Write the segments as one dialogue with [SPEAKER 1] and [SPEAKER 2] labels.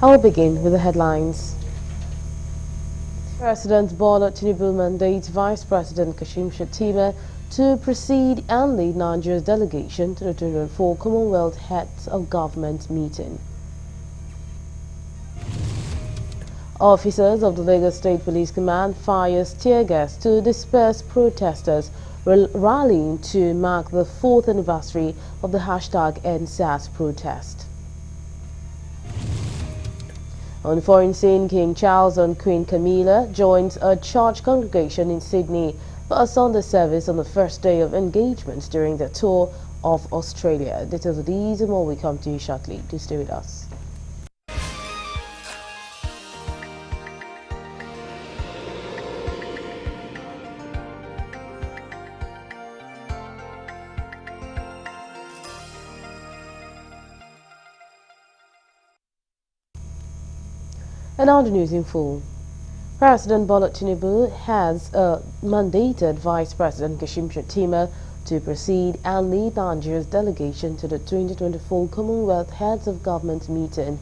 [SPEAKER 1] I'll begin with the headlines. President Bola Tinubu mandates Vice President Kashim Shettima to proceed and lead Nigeria's delegation to the 2024 Commonwealth Heads of Government meeting. Officers of the Lagos State Police Command fires tear gas to disperse protesters rallying to mark the 4th anniversary of the #EndSARS protest. On foreign scene, King Charles and Queen Camilla joins a church congregation in Sydney for a Sunday service on the first day of engagement during their tour of Australia. Details of these and more will come to you shortly. Do stay with us. And now the news in full. President Bola Tinubu has mandated Vice President Kashim Shettima to proceed and lead Nigeria's delegation to the 2024 Commonwealth Heads of Government meeting.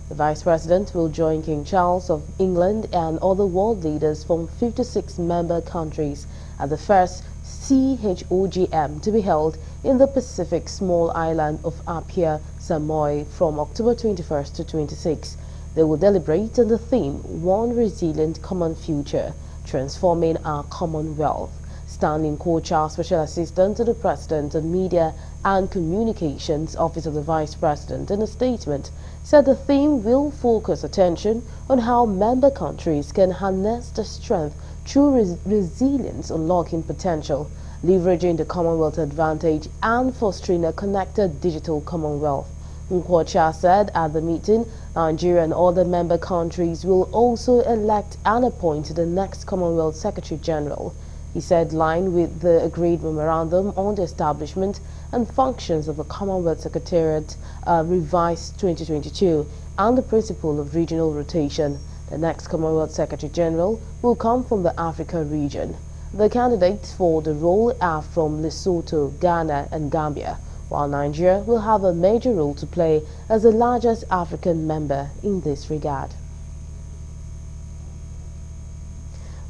[SPEAKER 1] The Vice President will join King Charles of England and other world leaders from 56 member countries at the first CHOGM to be held in the Pacific small island of Apia, Samoa from October 21st to 26th. They will deliberate on the theme, One Resilient Common Future, Transforming Our Commonwealth. Standing Co-Chair Special Assistant to the President on Media and Communications Office of the Vice President in a statement said the theme will focus attention on how member countries can harness their strength through resilience, unlocking potential, leveraging the Commonwealth advantage and fostering a connected digital Commonwealth. Nkwocha said at the meeting, Nigeria and other member countries will also elect and appoint the next Commonwealth Secretary General. He said, line with the agreed memorandum on the establishment and functions of the Commonwealth Secretariat revised 2022 and the principle of regional rotation, the next Commonwealth Secretary General will come from the Africa region. The candidates for the role are from Lesotho, Ghana and Gambia, while Nigeria will have a major role to play as the largest African member in this regard.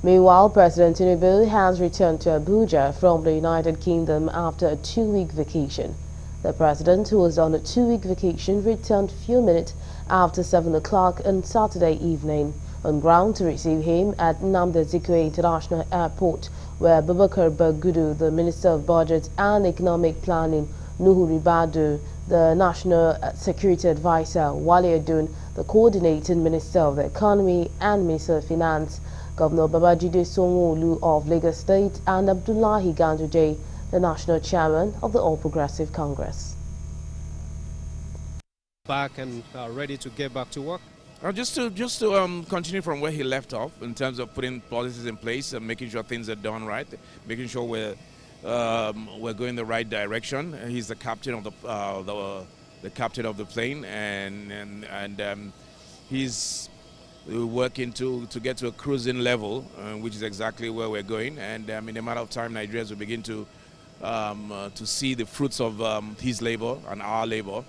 [SPEAKER 1] Meanwhile, President Tinubu has returned to Abuja from the United Kingdom after a 2-week vacation. The president, who was on a 2-week vacation, returned a few minutes after 7 o'clock on Saturday evening on ground to receive him at Nnamdi Azikiwe International Airport, where Babakar Bagudu, the Minister of Budget and Economic Planning, Nuhu Ribadu, the National Security Advisor, Wale Adun, the Coordinating Minister of the Economy and Minister of Finance, Governor Babajide Sanwo-Olu of Lagos State, and Abdullahi Ganduje, the National Chairman of the All Progressive Congress.
[SPEAKER 2] Back and ready to get back to work?
[SPEAKER 3] Just to continue from where he left off in terms of putting policies in place and making sure things are done right, making sure we're going the right direction. He's the captain of the captain of the plane, and he's working to get to a cruising level, which is exactly where we're going. And in a matter of time, Nigerians will begin to see the fruits of his labor and our labor.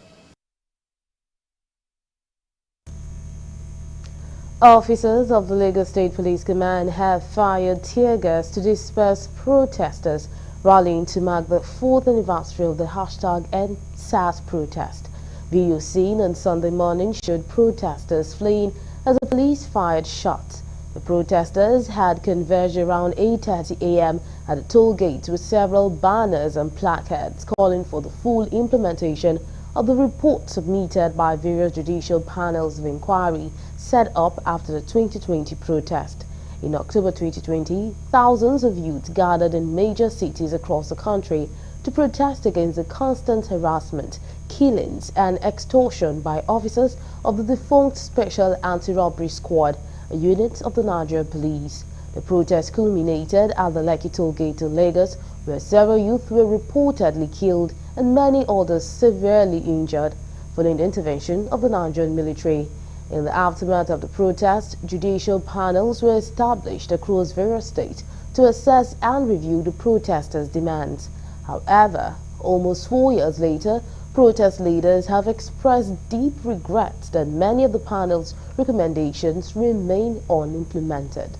[SPEAKER 1] Officers of the Lagos State Police Command have fired tear gas to disperse protesters rallying to mark the 4th anniversary of the #EndSARS protest. Video seen on Sunday morning showed protesters fleeing as the police fired shots. The protesters had converged around 8:30 a.m. at the toll gate with several banners and placards calling for the full implementation of the report submitted by various judicial panels of inquiry set up after the 2020 protest. In October 2020, thousands of youths gathered in major cities across the country to protest against the constant harassment, killings and extortion by officers of the defunct Special Anti-Robbery Squad, a unit of the Nigerian Police. The protest culminated at the Lekki toll gate in Lagos, where several youth were reportedly killed and many others severely injured following the intervention of the Nigerian military. In the aftermath of the protest, judicial panels were established across various states to assess and review the protesters' demands. However, almost 4 years later, Protest leaders have expressed deep regret that many of the panel's recommendations remain unimplemented.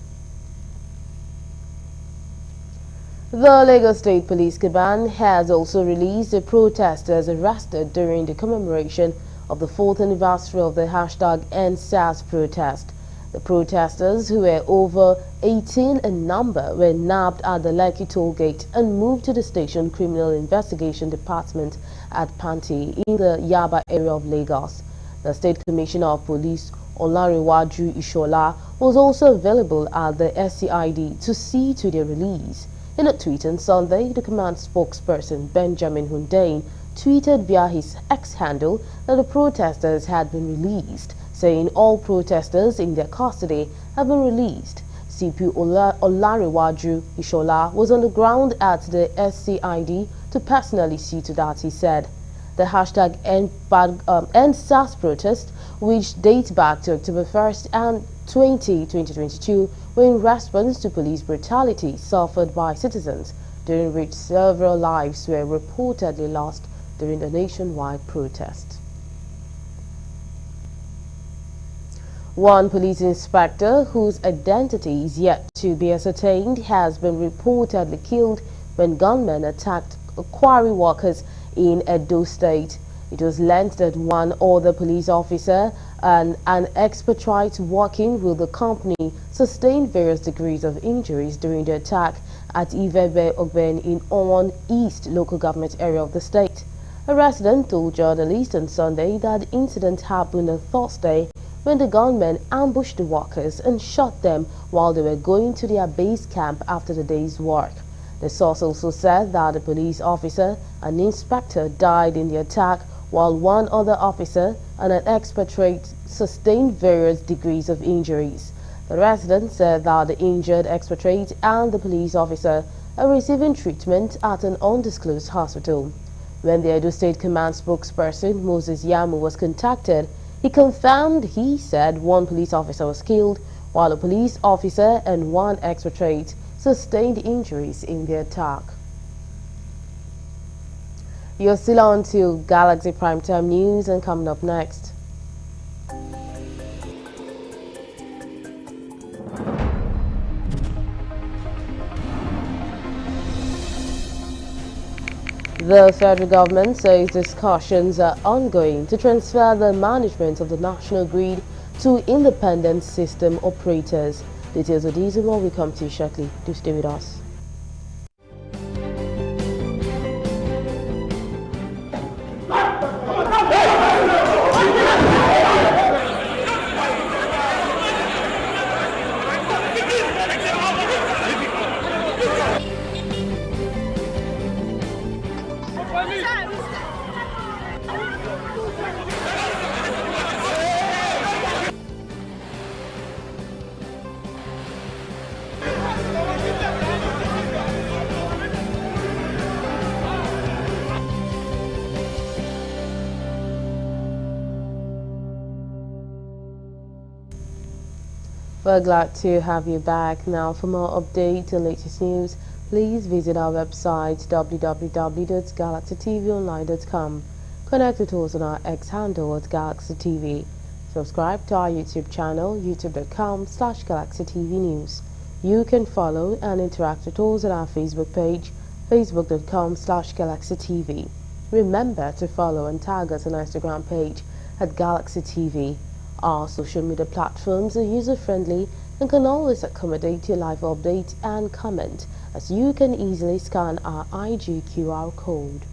[SPEAKER 1] The Lagos State Police Command has also released the protesters arrested during the commemoration of the 4th anniversary of the #EndSARS protest. The protesters, who were over 18 in number, were nabbed at the Lekki toll gate and moved to the Station Criminal Investigation Department at Panti in the Yaba area of Lagos. The State Commissioner of Police, Olanrewaju Ishola, was also available at the SCID to see to their release. In a tweet on Sunday, the command spokesperson Benjamin Hundein tweeted via his X handle that the protesters had been released, saying all protesters in their custody have been released. CP Olanrewaju Ishola was on the ground at the SCID to personally see to that, he said. The #EndSARS protest, which dates back to October 1st and 2022, were in response to police brutality suffered by citizens, during which several lives were reportedly lost during the nationwide protest. One police inspector, whose identity is yet to be ascertained, has been reportedly killed when gunmen attacked quarry workers in Edo State. It was learned that one other police officer and an expatriate working with the company sustained various degrees of injuries during the attack at Ivebe Ogben in Owan East local government area of the state. A resident told journalists on Sunday that the incident happened on Thursday when the gunmen ambushed the workers and shot them while they were going to their base camp after the day's work. The source also said that a police officer and inspector died in the attack, while one other officer and an expatriate sustained various degrees of injuries. The resident said that the injured expatriate and the police officer are receiving treatment at an undisclosed hospital. When the Edo State Command spokesperson Moses Yamu was contacted, he said one police officer was killed, while a police officer and one expatriate sustained injuries in the attack. You're still on to Galaxy Primetime News, and coming up next. The federal government says discussions are ongoing to transfer the management of the national grid to independent system operators. Details of these and more will come to you shortly. Do stay with us. We're glad to have you back. Now, for more updates and latest news, please visit our website www.galaxytvonline.com. Connect with us on our X handle at GalaxyTV. Subscribe to our YouTube channel, youtube.com/GalaxyTVNews. You can follow and interact with us on our Facebook page, facebook.com/GalaxyTV. Remember to follow and tag us on our Instagram page at GalaxyTV. Our social media platforms are user-friendly and can always accommodate your live update and comment, as you can easily scan our IG QR code.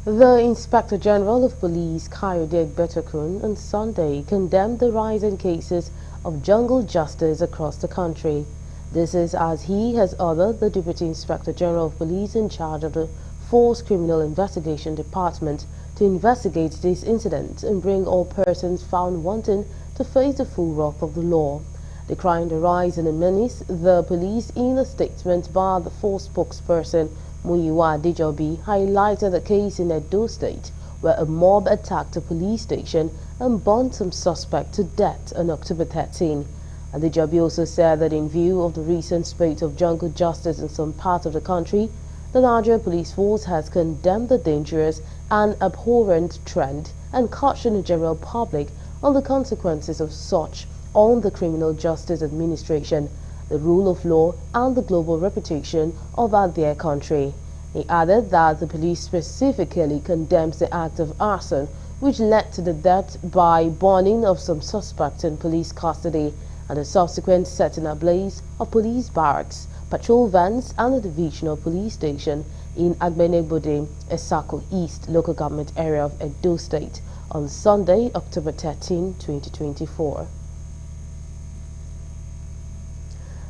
[SPEAKER 1] The Inspector General of Police, Kayode Egbetokun, on Sunday condemned the rise in cases of jungle justice across the country. This is as he has ordered the Deputy Inspector General of Police in charge of the Force Criminal Investigation Department to investigate this incident and bring all persons found wanting to face the full wrath of the law. Decrying the rise in the menace, the police, in a statement by the force spokesperson Muyiwa Adejobi, highlighted a case in Edo State where a mob attacked a police station and burned some suspect to death on October 13. Adejobi also said that in view of the recent spate of jungle justice in some parts of the country, the Nigeria Police Force has condemned the dangerous and abhorrent trend and cautioned the general public on the consequences of such on the criminal justice administration, the rule of law, and the global reputation of their country. He added that the police specifically condemns the act of arson which led to the death by burning of some suspects in police custody and the subsequent setting ablaze of police barracks, patrol vans, and the divisional police station in Agbenegbode, Esako East local government area of Edo State on Sunday, October 13, 2024.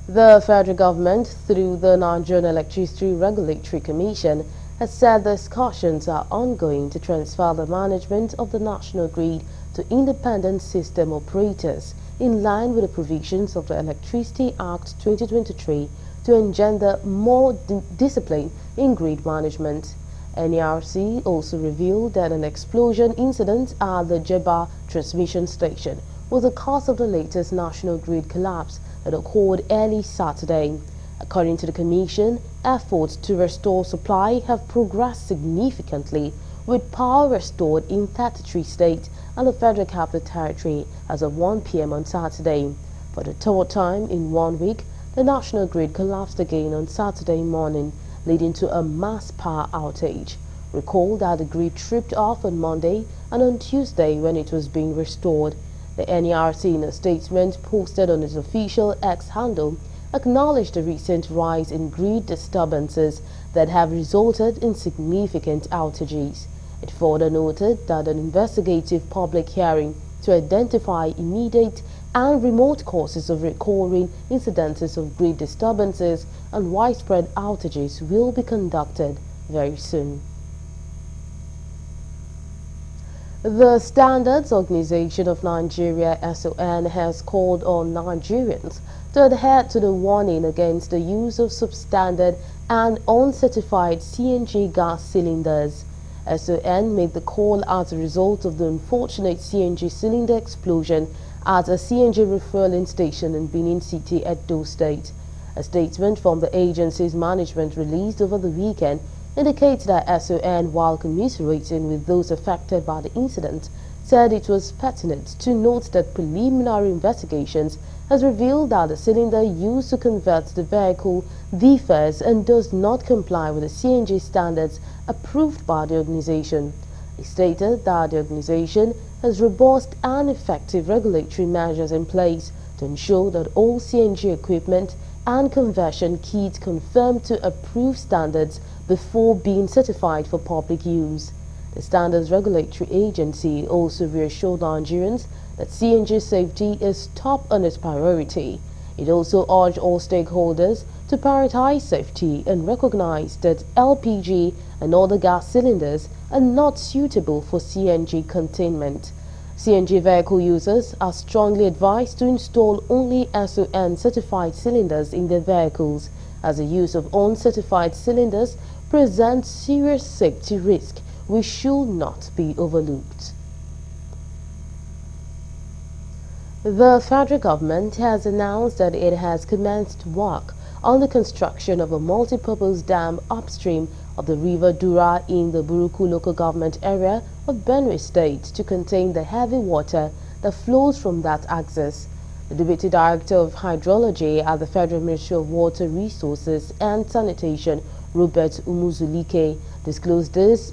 [SPEAKER 1] The federal government, through the Nigerian Electricity Regulatory Commission, has said discussions are ongoing to transfer the management of the national grid to independent system operators in line with the provisions of the Electricity Act 2023 to engender more discipline in grid management. NERC also revealed that an explosion incident at the Jeba transmission station was the cause of the latest national grid collapse that occurred early Saturday. According to the Commission, efforts to restore supply have progressed significantly, with power restored in 33 states and the Federal Capital Territory as of 1 p.m. on Saturday. For the third time in 1 week, the national grid collapsed again on Saturday morning, leading to a mass power outage. Recall that the grid tripped off on Monday and on Tuesday when it was being restored. The NERC, in a statement posted on its official X handle, acknowledged the recent rise in grid disturbances that have resulted in significant outages. It further noted that an investigative public hearing to identify immediate and remote causes of recurring incidences of grid disturbances and widespread outages will be conducted very soon. The Standards Organization of Nigeria (SON) has called on Nigerians to adhere to the warning against the use of substandard and uncertified CNG gas cylinders. SON made the call as a result of the unfortunate CNG cylinder explosion at a CNG refueling station in Benin City, Edo State. A statement from the agency's management released over the weekend indicates that SON, while commiserating with those affected by the incident, said it was pertinent to note that preliminary investigations has revealed that the cylinder used to convert the vehicle differs and does not comply with the CNG standards approved by the organization. It stated that the organization has robust and effective regulatory measures in place to ensure that all CNG equipment and conversion kits conform to approved standards before being certified for public use. The Standards Regulatory Agency also reassured Nigerians that CNG safety is top on its priority. It also urged all stakeholders to prioritize safety and recognize that LPG and other gas cylinders are not suitable for CNG containment. CNG vehicle users are strongly advised to install only SON certified cylinders in their vehicles, as the use of uncertified cylinders presents serious safety risk which should not be overlooked. The federal government has announced that it has commenced work on the construction of a multi-purpose dam upstream of the River Dura in the Buruku local government area of Benue State to contain the heavy water that flows from that axis. The Deputy Director of Hydrology at the Federal Ministry of Water Resources and Sanitation, Robert Umuzulike, disclosed this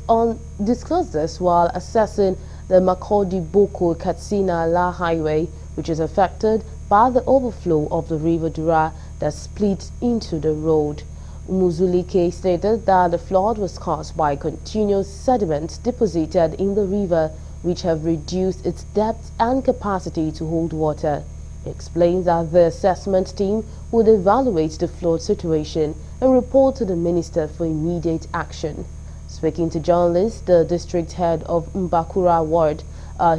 [SPEAKER 1] while assessing the Makurdi-Boko-Katsina-La Highway, which is affected by the overflow of the River Dura that split into the road. Umuzulike stated that the flood was caused by continuous sediment deposited in the river, which have reduced its depth and capacity to hold water. He explained that the assessment team would evaluate the flood situation and report to the minister for immediate action. Speaking to journalists, the district head of Mbakura Ward,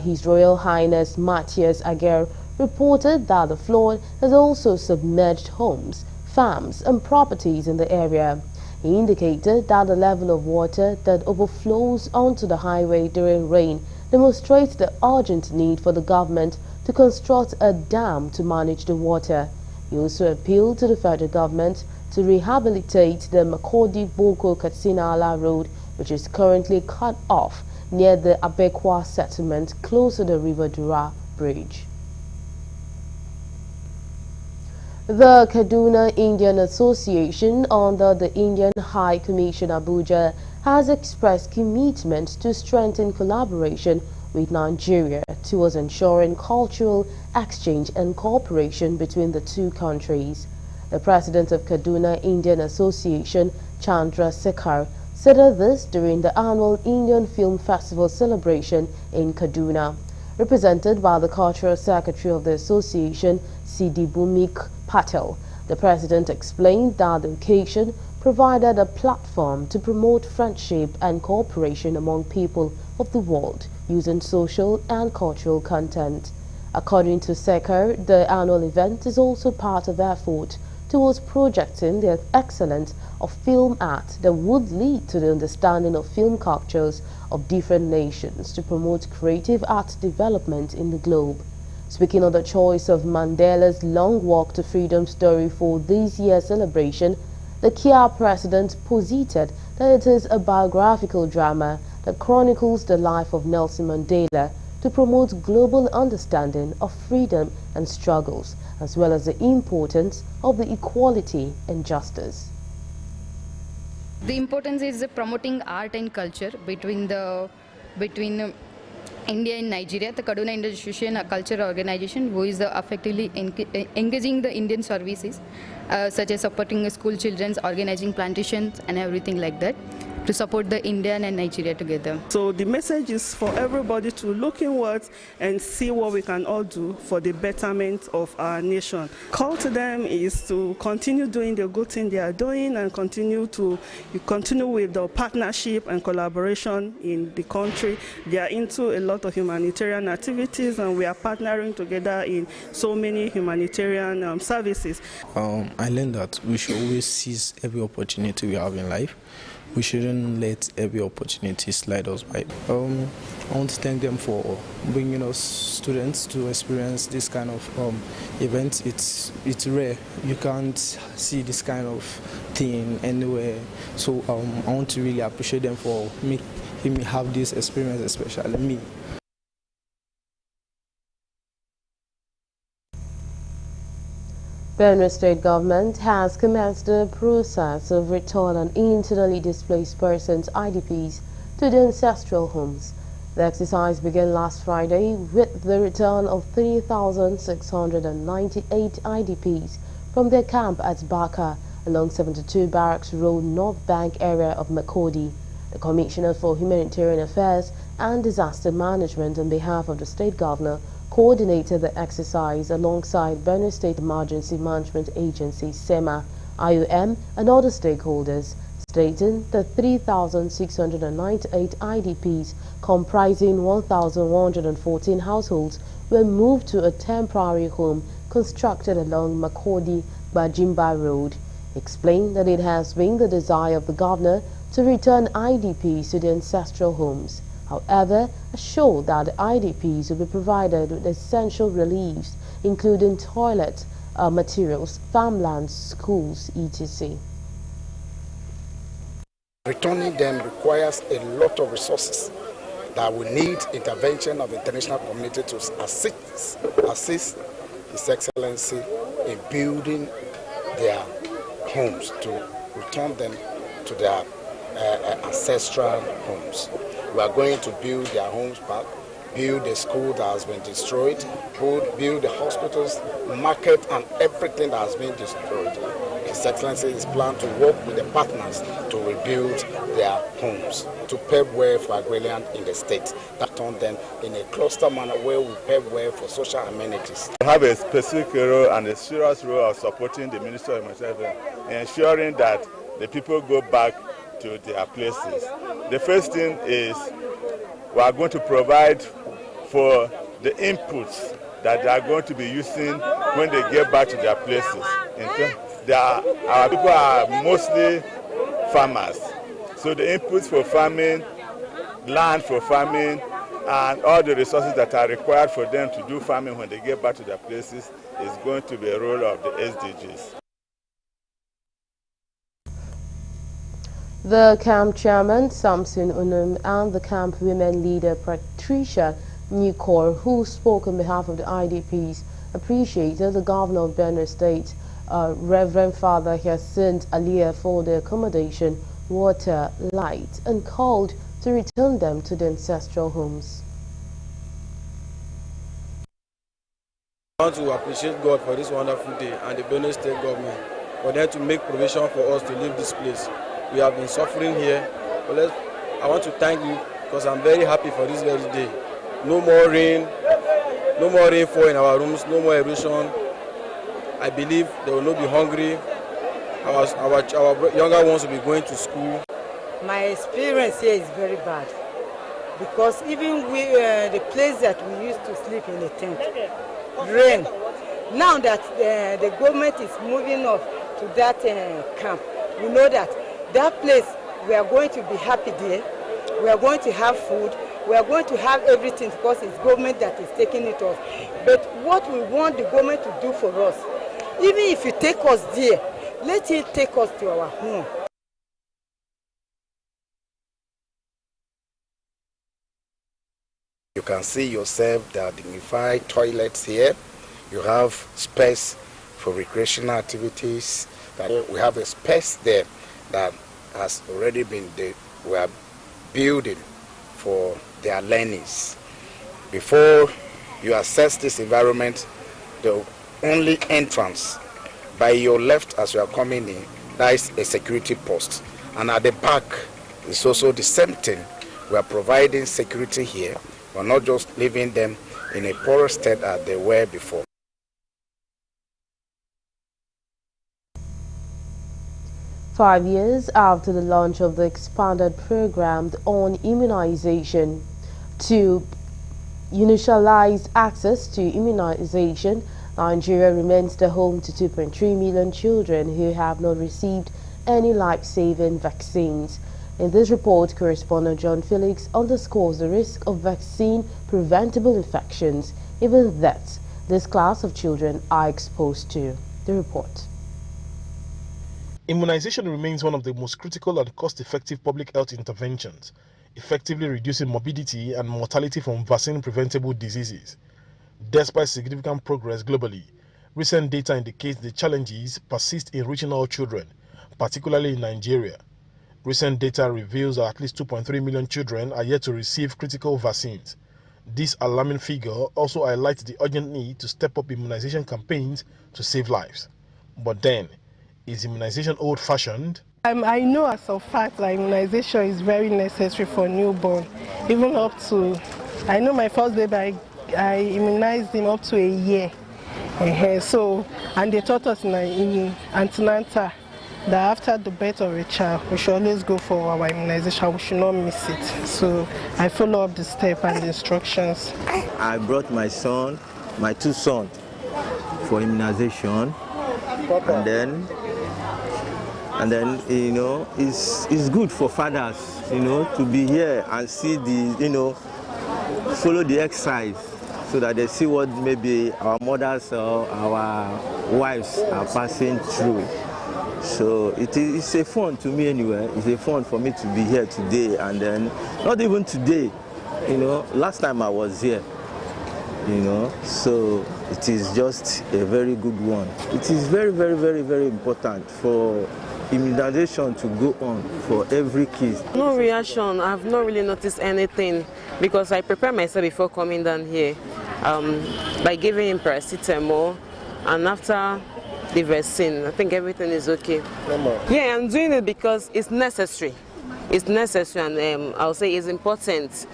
[SPEAKER 1] His Royal Highness Matthias Aguirre, reported that the flood has also submerged homes, farms and properties in the area. He indicated that the level of water that overflows onto the highway during rain demonstrates the urgent need for the government to construct a dam to manage the water. He also appealed to the federal government to rehabilitate the Makurdi-Boko-Katsina-Ala road, which is currently cut off near the Abekwa settlement close to the River Dura bridge. The Kaduna Indian Association under the Indian High Commission Abuja has expressed commitment to strengthen collaboration with Nigeria towards ensuring cultural exchange and cooperation between the two countries. The president of Kaduna Indian Association, Chandra Sekhar, said this during the annual Indian Film Festival celebration in Kaduna. Represented by the Cultural Secretary of the Association, Sidi Bhumik Patel, the president explained that the occasion provided a platform to promote friendship and cooperation among people of the world using social and cultural content. According to Sekhar, the annual event is also part of effort towards projecting the excellence of film art that would lead to the understanding of film cultures of different nations to promote creative art development in the globe. Speaking of the choice of Mandela's long walk to freedom story for this year's celebration, the KIA president posited that it is a biographical drama that chronicles the life of Nelson Mandela to promote global understanding of freedom and struggles, as well as the importance of the equality and justice.
[SPEAKER 4] The importance is promoting art and culture between India and Nigeria. The Kaduna Indian Association, a cultural organization who is effectively engaging the Indian services, such as supporting school children, organizing plantations and everything like that, to support the Indian and Nigeria together.
[SPEAKER 5] So the message is for everybody to look inwards and see what we can all do for the betterment of our nation. Call to them is to continue doing the good thing they are doing and continue with the partnership and collaboration in the country. They are into a lot of humanitarian activities and we are partnering together in so many humanitarian services.
[SPEAKER 6] I learned that we should always seize every opportunity we have in life. We shouldn't let every opportunity slide us by. I want to thank them for bringing us students to experience this kind of event. It's rare. You can't see this kind of thing anywhere. So I want to really appreciate them for making me have this experience, especially me.
[SPEAKER 1] Benue State Government has commenced the process of return on internally displaced persons (IDPs) to their ancestral homes. The exercise began last Friday with the return of 3,698 IDPs from their camp at Baka along 72 Barracks Road, North Bank area of Makurdi. The Commissioner for Humanitarian Affairs and Disaster Management on behalf of the State Governor coordinated the exercise alongside Benue State Emergency Management Agency, SEMA, IOM, and other stakeholders, stating that 3,698 IDPs comprising 1,114 households were moved to a temporary home constructed along Makurdi-Bajimba Road. Explained that it has been the desire of the governor to return IDPs to their ancestral homes. However, assured that the IDPs will be provided with essential reliefs, including toilet materials, farmlands, schools, etc.
[SPEAKER 7] Returning them requires a lot of resources that will need intervention of the international community to assist His Excellency in building their homes, to return them to their ancestral homes. We are going to build their homes back, build the school that has been destroyed, build the hospitals, market, and everything that has been destroyed. His Excellency is planned to work with the partners to rebuild their homes, to pave way for agrarian in the state, that turn them in a cluster manner where we pave way for social amenities.
[SPEAKER 8] We have a specific role and a serious role of supporting the Ministry of Humanitarian in ensuring that the people go back to their places. The first thing is we are going to provide for the inputs that they are going to be using when they get back to their places. Our people are mostly farmers, so the inputs for farming, land for farming, and all the resources that are required for them to do farming when they get back to their places is going to be a role of the SDGs.
[SPEAKER 1] The camp chairman, Samson Unum, and the camp women leader, Patricia Newcore, who spoke on behalf of the IDPs, appreciated the governor of Benue State, Reverend Father Hyacinth Alia, for their accommodation, water, light, and called to return them to their ancestral homes.
[SPEAKER 9] I want to appreciate God for this wonderful day and the Benue State government for them to make provision for us to leave this place. We have been suffering here, but I want to thank you because I'm very happy for this very day. No more rain, no more rainfall in our rooms, no more erosion. I believe they will not be hungry. Our younger ones will be going to school.
[SPEAKER 10] My experience here is very bad because even the place that we used to sleep in the tent, rain. Now that the government is moving us to that camp, we know that place, we are going to be happy there. We are going to have food. We are going to have everything because it's government that is taking it off. But what we want the government to do for us, even if you take us there, let it take us to our home.
[SPEAKER 7] You can see yourself there are dignified toilets here. You have space for recreational activities. We have a space there that has already been we are building for their learnings. Before you access this environment, the only entrance by your left as you are coming in, that is a security post. And at the back is also the same thing. We are providing security here. We're not just leaving them in a poorer state as they were before.
[SPEAKER 1] 5 years after the launch of the expanded program on immunization to universalize access to immunization, Nigeria remains the home to 2.3 million children who have not received any life-saving vaccines. In this report, correspondent John Felix underscores the risk of vaccine-preventable infections, even deaths, this class of children are exposed to. The report.
[SPEAKER 11] Immunization remains one of the most critical and cost-effective public health interventions, effectively reducing morbidity and mortality from vaccine-preventable diseases. Despite significant progress globally, recent data indicates the challenges persist in reaching all children, particularly in Nigeria. Recent data reveals that at least 2.3 million children are yet to receive critical vaccines. This alarming figure also highlights the urgent need to step up immunization campaigns to save lives. But then, is immunization old-fashioned?
[SPEAKER 12] I know as a fact that immunization is very necessary for newborn, even up to, I know my first baby, I immunized him up to a year. And they taught us in antenatal that after the birth of a child, we should always go for our immunization, we should not miss it. So I follow up the step and the instructions.
[SPEAKER 13] I brought my son, my two sons, for immunization, and then you know, it's good for fathers, you know, to be here and see the, you know, follow the exercise so that they see what maybe our mothers or our wives are passing through. So it's a fun to me anyway. It's a fun for me to be here today, and then not even today, you know, last time I was here, you know, so it is just a very good one. It is very, very, very, very important for immunization to go on for every kid.
[SPEAKER 14] No reaction. I've not really noticed anything because I prepare myself before coming down here by giving him paracetamol, and after the vaccine, I think everything is okay. Yeah, I'm doing it because it's necessary. It's necessary, and I'll say it's important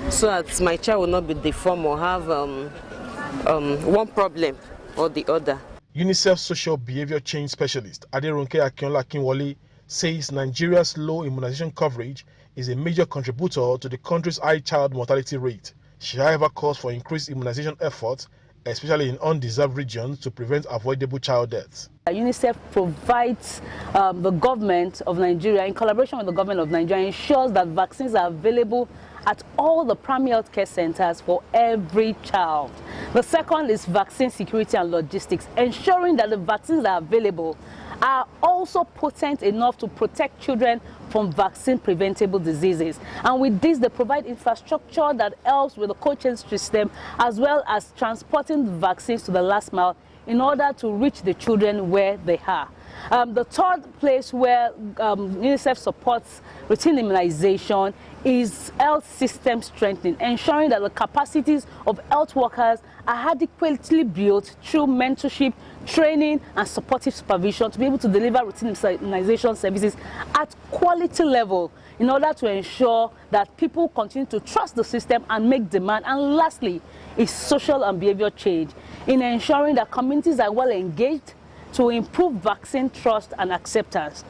[SPEAKER 14] so that my child will not be deformed or have one problem or the other.
[SPEAKER 11] UNICEF Social Behavior Change Specialist Aderonke Akinola-Akinwole says Nigeria's low immunization coverage is a major contributor to the country's high child mortality rate. She, however, calls for increased immunization efforts, especially in undeserved regions, to prevent avoidable child deaths.
[SPEAKER 15] UNICEF provides the government of Nigeria, in collaboration with the government of Nigeria, ensures that vaccines are available at all the primary health care centers for every child. The second is vaccine security and logistics, ensuring that the vaccines that are available are also potent enough to protect children from vaccine-preventable diseases. And with this, they provide infrastructure that helps with the cold chain system, as well as transporting the vaccines to the last mile in order to reach the children where they are. The third place where UNICEF supports routine immunization is health system strengthening, ensuring that the capacities of health workers are adequately built through mentorship, training, and supportive supervision to be able to deliver routine immunization services at quality level in order to ensure that people continue to trust the system and make demand. And lastly, is social and behavior change in ensuring that communities are well engaged to improve vaccine trust and acceptance.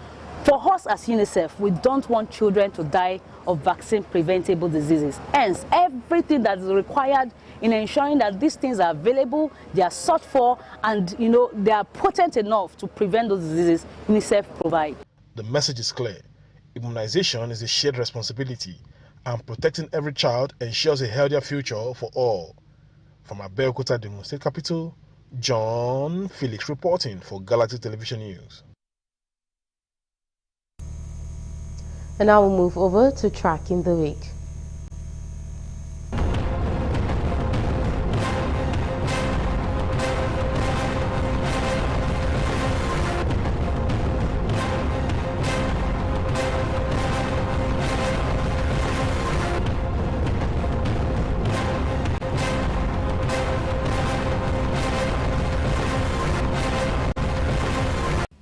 [SPEAKER 15] For us as UNICEF, we don't want children to die of vaccine-preventable diseases. Hence, everything that is required in ensuring that these things are available, they are sought for, and they are potent enough to prevent those diseases, UNICEF provides.
[SPEAKER 11] The message is clear. Immunization is a shared responsibility, and protecting every child ensures a healthier future for all. From Abeokuta, the state capital, John Felix reporting for Galaxy Television News.
[SPEAKER 1] And now we'll move over to Tracking the Week.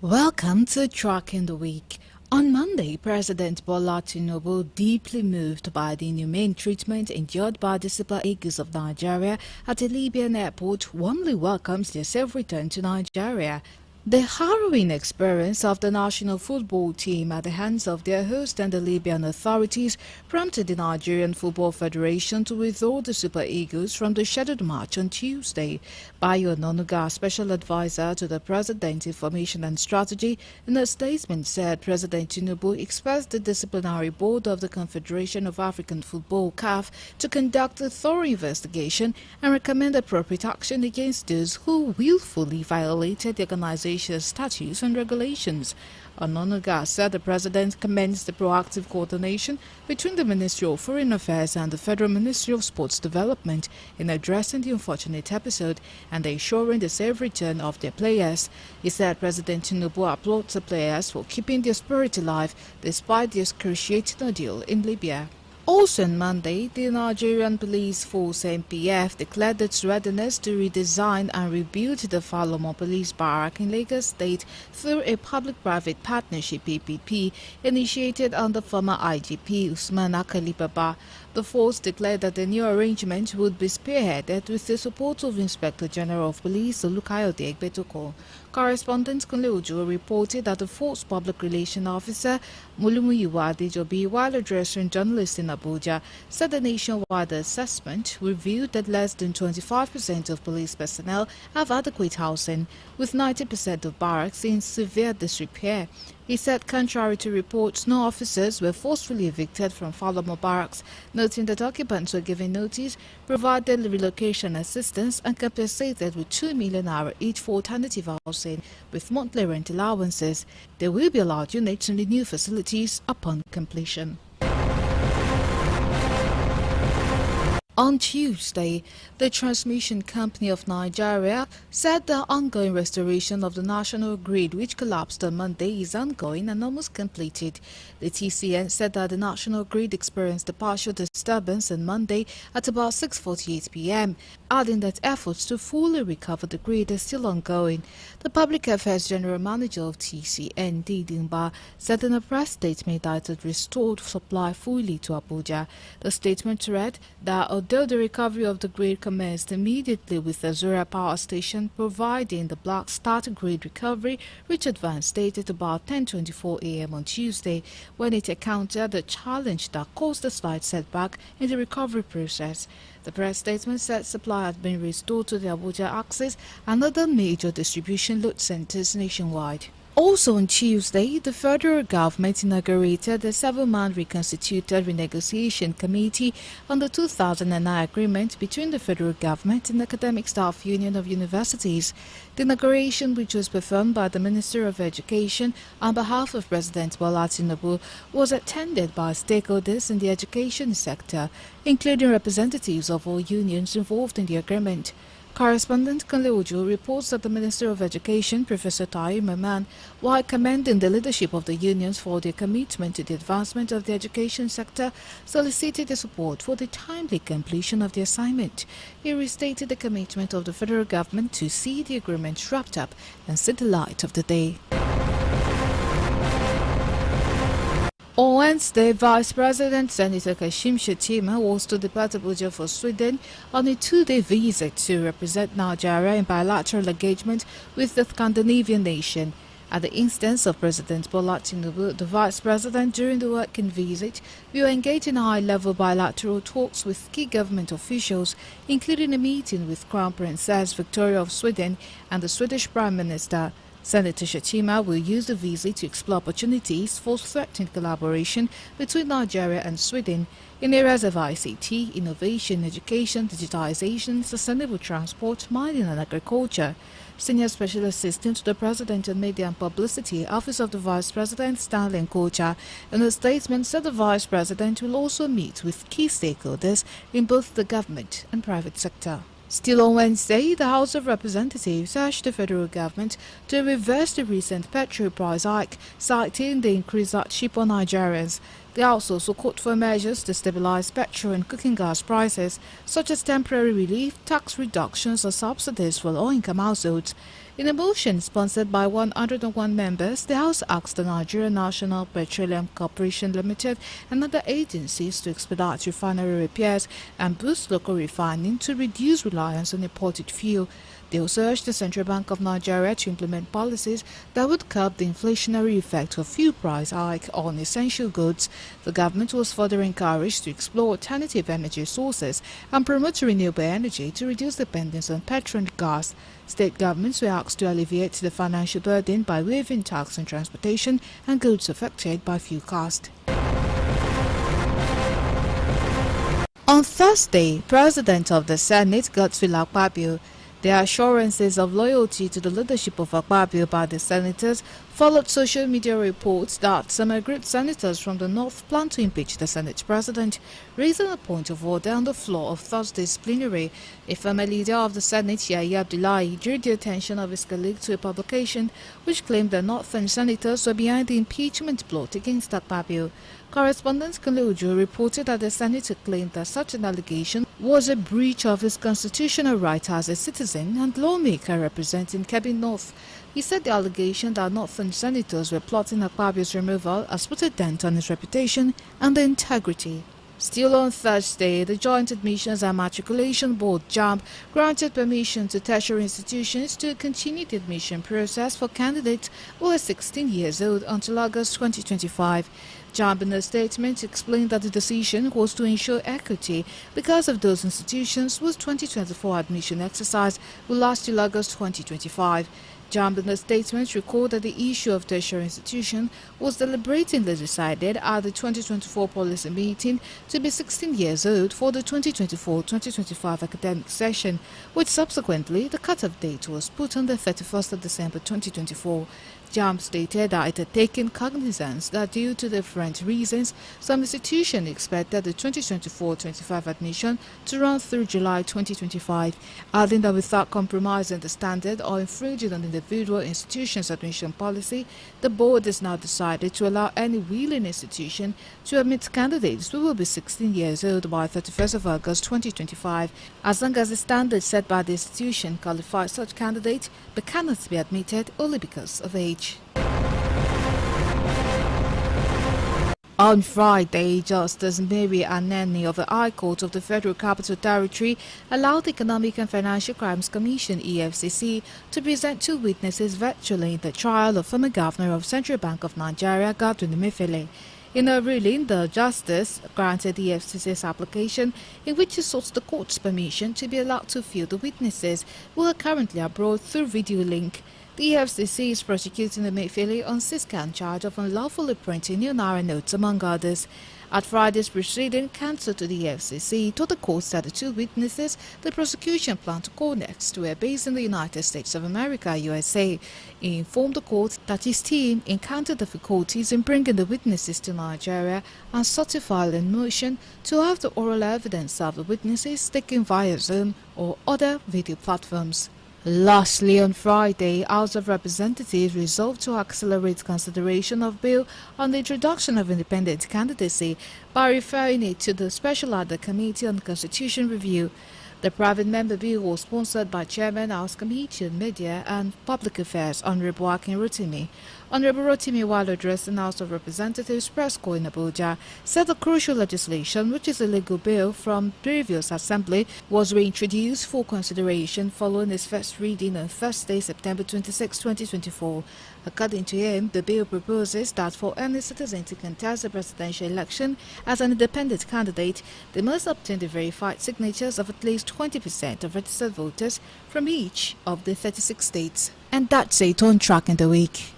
[SPEAKER 16] Welcome to Tracking the Week. On Monday, President Bola Tinubu, deeply moved by the inhumane treatment endured by the Super Eagles of Nigeria at the Libyan airport, warmly welcomes their safe return to Nigeria. The harrowing experience of the national football team at the hands of their host and the Libyan authorities prompted the Nigerian Football Federation to withdraw the Super Eagles from the scheduled match on Tuesday. Bayo Ononuga, special advisor to the President Information and Strategy, in a statement said President Tinubu expressed the disciplinary board of the Confederation of African Football (CAF) to conduct a thorough investigation and recommend appropriate action against those who willfully violated the organization's statutes and regulations. Ononuga said the President commends the proactive coordination between the Ministry of Foreign Affairs and the Federal Ministry of Sports Development in addressing the unfortunate episode and ensuring the safe return of their players. He said President Tinubu applauds the players for keeping their spirit alive despite the excruciating ordeal in Libya. Also on Monday, the Nigerian Police Force (NPF) declared its readiness to redesign and rebuild the Falomo Police Barrack in Lagos State through a public-private partnership (PPP) initiated under former IGP Usman Akali Baba. The force declared that the new arrangement would be spearheaded with the support of Inspector General of Police Olukayode Egbetoko. Correspondent Kunle Ojo reported that the force public relations officer Mulumuyiwa Adejobi, while addressing journalists in Abuja, said the nationwide assessment revealed that less than 25% of police personnel have adequate housing, with 90% of barracks in severe disrepair. He said, contrary to reports, no officers were forcefully evicted from Falomo barracks, noting that occupants were given notice, provided relocation assistance, and compensated with 2 million naira each for alternative housing, with monthly rent allowances. They will be allowed units in the new facilities upon completion. On Tuesday, the Transmission Company of Nigeria said the ongoing restoration of the national grid, which collapsed on Monday, is ongoing and almost completed. The TCN said that the national grid experienced a partial disturbance on Monday at about 6:48 p.m., adding that efforts to fully recover the grid are still ongoing. The Public Affairs General Manager of TCN, Didimba, said in a press statement that it restored supply fully to Abuja. The statement read that although the recovery of the grid commenced immediately with the Azura Power Station providing the Black Start grid recovery, which advanced state at about 10:24 a.m. on Tuesday, when it encountered a challenge that caused a slight setback in the recovery process. The press statement said supply had been restored to the Abuja axis and other major distribution load centers nationwide. Also on Tuesday, the federal government inaugurated the 7-man reconstituted renegotiation committee on the 2009 agreement between the federal government and the Academic Staff Union of Universities. The inauguration, which was performed by the Minister of Education on behalf of President Bola Tinubu, was attended by stakeholders in the education sector, including representatives of all unions involved in the agreement. Correspondent Kunle Ojo reports that the Minister of Education, Professor Taye Maman, while commending the leadership of the unions for their commitment to the advancement of the education sector, solicited the support for the timely completion of the assignment. He restated the commitment of the federal government to see the agreement wrapped up and see the light of the day. On Wednesday, Vice President Senator Kashim Shettima was to depart Abuja for Sweden on a 2-day visit to represent Nigeria in bilateral engagement with the Scandinavian nation. At the instance of President Bola Tinubu, the Vice President, during the working visit, will engage in high-level bilateral talks with key government officials, including a meeting with Crown Princess Victoria of Sweden and the Swedish Prime Minister. Senator Shettima will use the visit to explore opportunities for strengthened collaboration between Nigeria and Sweden in areas of ICT, innovation, education, digitization, sustainable transport, mining and agriculture. Senior Special Assistant to the President on Media and Publicity, Office of the Vice President, Stanley Nkocha, in a statement said the Vice President will also meet with key stakeholders in both the government and private sector. Still on Wednesday, the House of Representatives urged the federal government to reverse the recent petrol price hike, citing the increased hardship on Nigerians. The House also called for measures to stabilize petrol and cooking gas prices, such as temporary relief, tax reductions or subsidies for low-income households. In a motion sponsored by 101 members, the House asked the Nigerian National Petroleum Corporation Limited and other agencies to expedite refinery repairs and boost local refining to reduce reliance on imported fuel. They also urged the Central Bank of Nigeria to implement policies that would curb the inflationary effect of fuel price hike on essential goods. The government was further encouraged to explore alternative energy sources and promote renewable energy to reduce dependence on petrol and gas. State governments were asked to alleviate the financial burden by waiving tax on transportation and goods affected by fuel cost. On Thursday, President of the Senate, Godswill Akpabio, the assurances of loyalty to the leadership of Akpabio by the senators followed social media reports that some aggrieved senators from the North plan to impeach the Senate President, raising a point of order on the floor of Thursday's plenary. A former leader of the Senate, Yahya Abdullahi, drew the attention of his colleague to a publication which claimed that Northern senators were behind the impeachment plot against Akpabio. Correspondent Kunle Ojo reported that the senator claimed that such an allegation was a breach of his constitutional right as a citizen and lawmaker representing Kebbi North. He said the allegation that Northern senators were plotting Akpabio's removal has put a dent on his reputation and the integrity. Still on Thursday, the Joint Admissions and Matriculation Board (JAMB) granted permission to tertiary institutions to continue the admission process for candidates who are 16 years old until August 2025. JAMB in a statement explained that the decision was to ensure equity because of those institutions whose 2024 admission exercise will last till August 2025. JAMB in a statement recorded that the issue of tertiary institution was deliberatingly decided at the 2024 policy meeting to be 16 years old for the 2024-2025 academic session, which subsequently the cut-off date was put on the 31st of December 2024. JAMB stated that it had taken cognizance that due to different reasons, some institutions expected the 2024-25 admission to run through July 2025, adding that without compromising the standard or infringing on individual institutions' admission policy, the board has now decided to allow any willing institution to admit candidates who will be 16 years old by 31st of August 2025, as long as the standard set by the institution qualifies such candidates but cannot be admitted only because of age. On Friday, Justice Mary Aneni of the High Court of the Federal Capital Territory allowed the Economic and Financial Crimes Commission (EFCC) to present two witnesses virtually in the trial of former Governor of Central Bank of Nigeria, Godwin Emefiele. In a ruling, the justice granted the FCC's application in which it sought the court's permission to be allowed to view the witnesses who are currently abroad through video link. The FCC is prosecuting the Emefiele on 6-count charge of unlawfully printing new naira notes, among others. At Friday's proceeding, counsel to the FCC told the court that the two witnesses the prosecution planned to call next were based in the United States of America, USA. He informed the court that his team encountered difficulties in bringing the witnesses to Nigeria and sought to file a motion to have the oral evidence of the witnesses taken via Zoom or other video platforms. Lastly, on Friday, House of Representatives resolved to accelerate consideration of bill on the introduction of independent candidacy by referring it to the Special Ad Hoc Committee on Constitution Review. The private member bill was sponsored by Chairman House Committee on Media and Public Affairs, Honorable Akin Rotimi. Honorable Rotimi, while addressing House of Representatives press corps in Abuja, said the crucial legislation, which is a legal bill from previous assembly, was reintroduced for consideration following its first reading on Thursday, September 26, 2024. According to him, the bill proposes that for any citizen to contest the presidential election as an independent candidate, they must obtain the verified signatures of at least 20% of registered voters from each of the 36 states. And that's it on Track in the Week.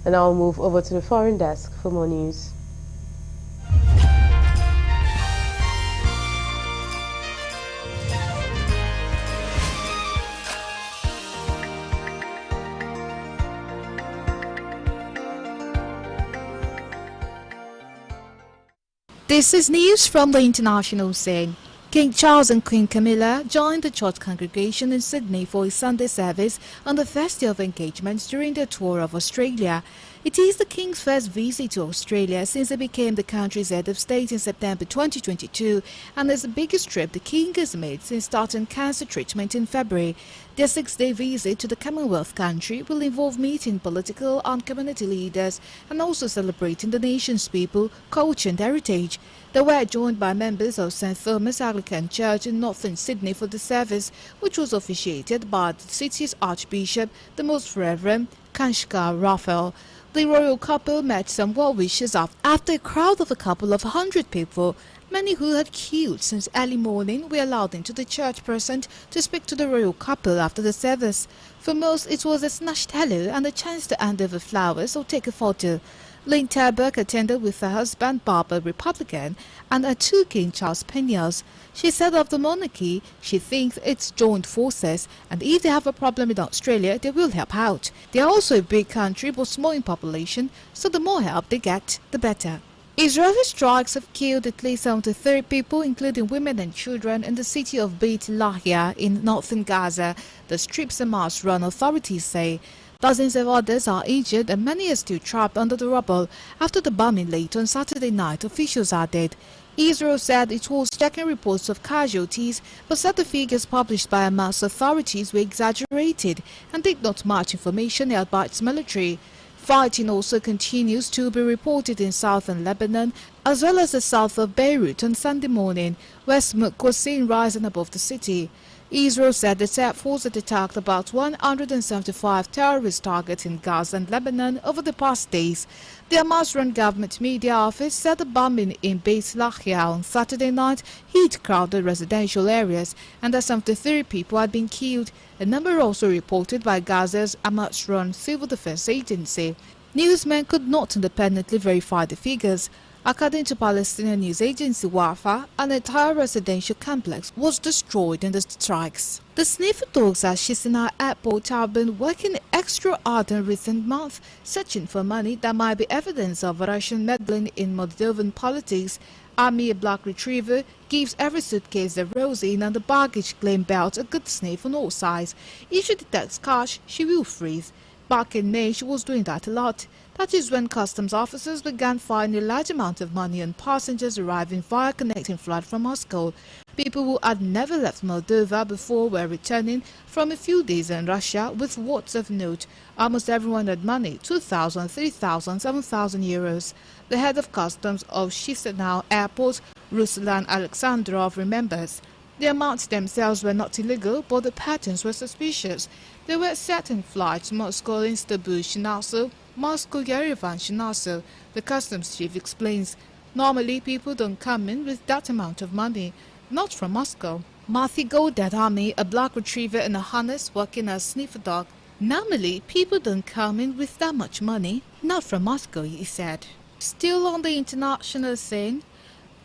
[SPEAKER 1] And I'll move over to the foreign desk for more news.
[SPEAKER 16] This is news from the international scene. King Charles and Queen Camilla joined the church congregation in Sydney for a Sunday service on the first day of engagements during their tour of Australia. It is the King's first visit to Australia since he became the country's head of state in September 2022 and is the biggest trip the King has made since starting cancer treatment in February. Their 6-day visit to the Commonwealth country will involve meeting political and community leaders and also celebrating the nation's people, culture and heritage. They were joined by members of St. Thomas Anglican Church in northern Sydney for the service, which was officiated by the city's Archbishop, the Most Reverend Kanshka Raphael. The royal couple met some well-wishers after a crowd of a couple of 100 people, many who had queued since early morning, were allowed into the church present to speak to the royal couple after the service. For most, it was a snatched hello and a chance to hand over flowers or take a photo. Lynn Terberg attended with her husband, Barbara, Republican, and her two King Charles Peñas. She said of the monarchy, she thinks it's joined forces, and if they have a problem in Australia, they will help out. They are also a big country but small in population, so the more help they get, the better. Israeli strikes have killed at least 73 people, including women and children, in the city of Beit Lahia in northern Gaza, the Strip's Hamas-run authorities say. Dozens of others are injured and many are still trapped under the rubble after the bombing late on Saturday night, officials added. Israel said it was checking reports of casualties, but said the figures published by Hamas authorities were exaggerated and did not match information held by its military. Fighting also continues to be reported in southern Lebanon as well as the south of Beirut on Sunday morning, where smoke was seen rising above the city. Israel said the air force had attacked about 175 terrorist targets in Gaza and Lebanon over the past days. The Hamas-run government media office said the bombing in Beit Lahia on Saturday night hit crowded residential areas and that 73 people had been killed, a number also reported by Gaza's Hamas-run civil defense agency. Newsmen could not independently verify the figures. According to Palestinian news agency Wafa, an entire residential complex was destroyed in the strikes. The sniffer dogs at Chisinau Airport have been working extra hard in recent months, searching for money that might be evidence of Russian meddling in Moldovan politics. Army, a black retriever, gives every suitcase that rolls in and the baggage claim belt a good sniff on all sides. If she detects cash, she will freeze. Back in May, she was doing that a lot. That is when customs officers began finding a large amount of money on passengers arriving via connecting flight from Moscow. People who had never left Moldova before were returning from a few days in Russia with words of note. Almost everyone had money, 2,000, 3,000, 7,000 euros. The head of customs of Chisinau Airport, Ruslan Alexandrov, remembers. The amounts themselves were not illegal, but the patterns were suspicious. There were certain flights, Moscow, Istanbul, Chinasa, Moscow, Yerevan, Chinasa. The customs chief explains. Normally, people don't come in with that amount of money. Not from Moscow. Matthew Goldadami, a black retriever in a harness working as sniffer dog. Normally, people don't come in with that much money. Not from Moscow, he said. Still on the international scene,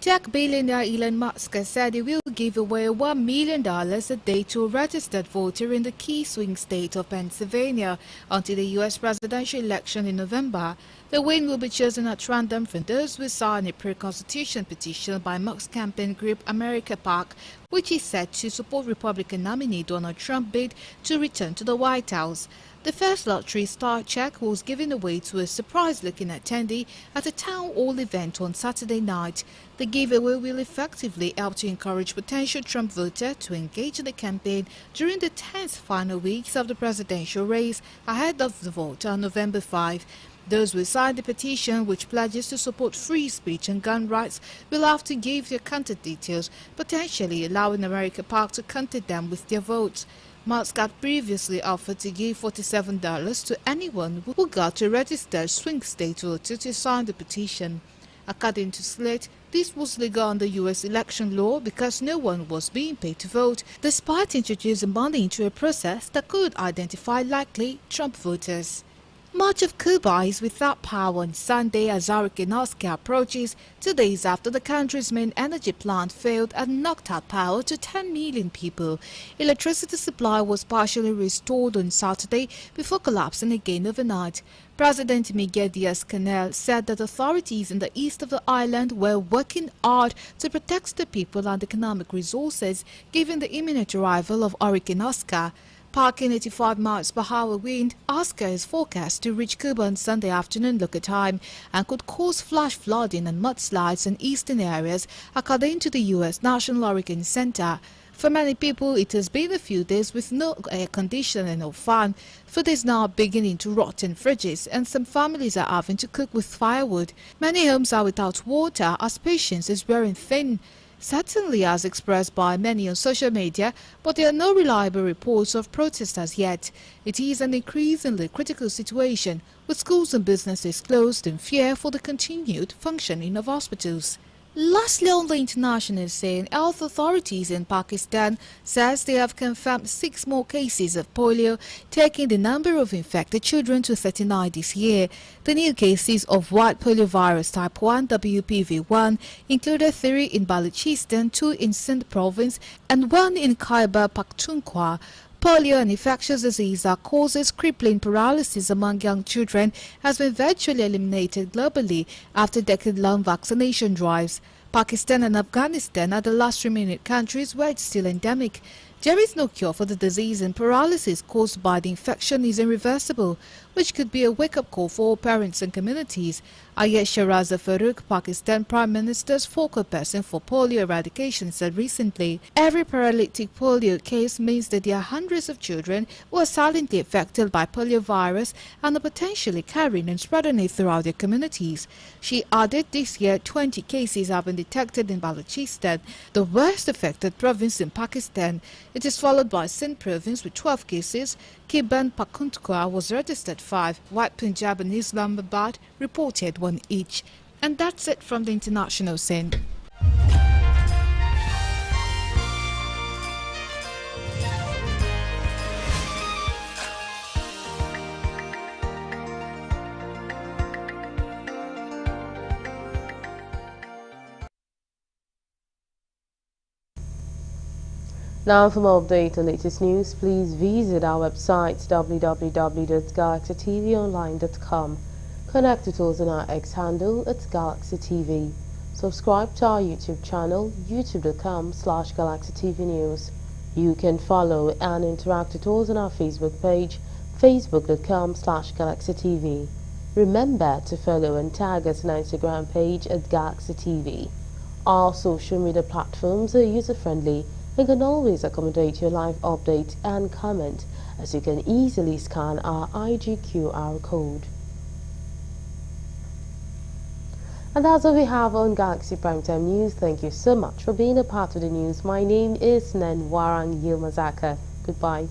[SPEAKER 16] tech billionaire Elon Musk said he will give away $1 million a day to a registered voter in the key swing state of Pennsylvania until the U.S. presidential election in November. The win will be chosen at random from those who sign a pre-constitution petition by Musk's campaign group America PAC, which is said to support Republican nominee Donald Trump's bid to return to the White House. The first lottery star check was given away to a surprise-looking attendee at a town hall event on Saturday night. The giveaway will effectively help to encourage potential Trump voters to engage in the campaign during the 10th final weeks of the presidential race ahead of the vote on November 5. Those who sign the petition, which pledges to support free speech and gun rights, will have to give their contact details, potentially allowing America PAC to contact them with their votes. Musk had previously offered to give $47 to anyone who got a registered swing state voter to sign the petition. According to Slate, this was legal under U.S. election law because no one was being paid to vote, despite introducing money into a process that could identify likely Trump voters. Much of Cuba is without power on Sunday as Hurricane Oscar approaches, 2 days after the country's main energy plant failed and knocked out power to 10 million people. Electricity supply was partially restored on Saturday before collapsing again overnight. President Miguel Diaz-Canel said that authorities in the east of the island were working hard to protect the people and economic resources, given the imminent arrival of Hurricane Oscar. Parking 85 miles per hour wind, Oscar is forecast to reach Cuba on Sunday afternoon local time and could cause flash flooding and mudslides in eastern areas, according to the U.S. National Hurricane Center. For many people, it has been a few days with no air conditioning or fan. Food is now beginning to rot in fridges, and some families are having to cook with firewood. Many homes are without water as patience is wearing thin. Certainly as expressed by many on social media, but there are no reliable reports of protests as yet. It is an increasingly critical situation, with schools and businesses closed in fear for the continued functioning of hospitals. Lastly, on the international scene, health authorities in Pakistan says they have confirmed 6 more cases of polio, taking the number of infected children to 39 this year. The new cases of white poliovirus type 1 WPV1 included 3 in Balochistan, 2 in Sindh province, and 1 in Khyber Pakhtunkhwa. Polio, an infectious disease that causes crippling paralysis among young children, has been virtually eliminated globally after decade-long vaccination drives. Pakistan and Afghanistan are the last remaining countries where it's still endemic. There is no cure for the disease, and paralysis caused by the infection is irreversible, which could be a wake-up call for all parents and communities. Ayesha Raza Farouk, Pakistan Prime Minister's focal person for polio eradication, said recently, every paralytic polio case means that there are hundreds of children who are silently affected by poliovirus and are potentially carrying and spreading it throughout their communities. She added this year 20 cases have been detected in Balochistan, the worst affected province in Pakistan. It is followed by Sindh province with 12 cases. Khyber Pakhtunkhwa was registered 5, while Punjab and Islamabad reported 1 each. And that's it from the international scene.
[SPEAKER 1] Now for more update and latest news, please visit our website www.galaxytvonline.com. Connect with us on our X handle at Galaxy TV. Subscribe to our YouTube channel, youtube.com/GalaxyTVNews. You can follow and interact with us on our Facebook page, facebook.com/GalaxyTV. Remember to follow and tag us on our Instagram page at Galaxy TV. Our social media platforms are user-friendly and can always accommodate your live update and comment, as you can easily scan our IG QR code. And that's all we have on Galaxy Primetime News. Thank you so much for being a part of the news. My name is Nenwarang Yilmazaka. Goodbye.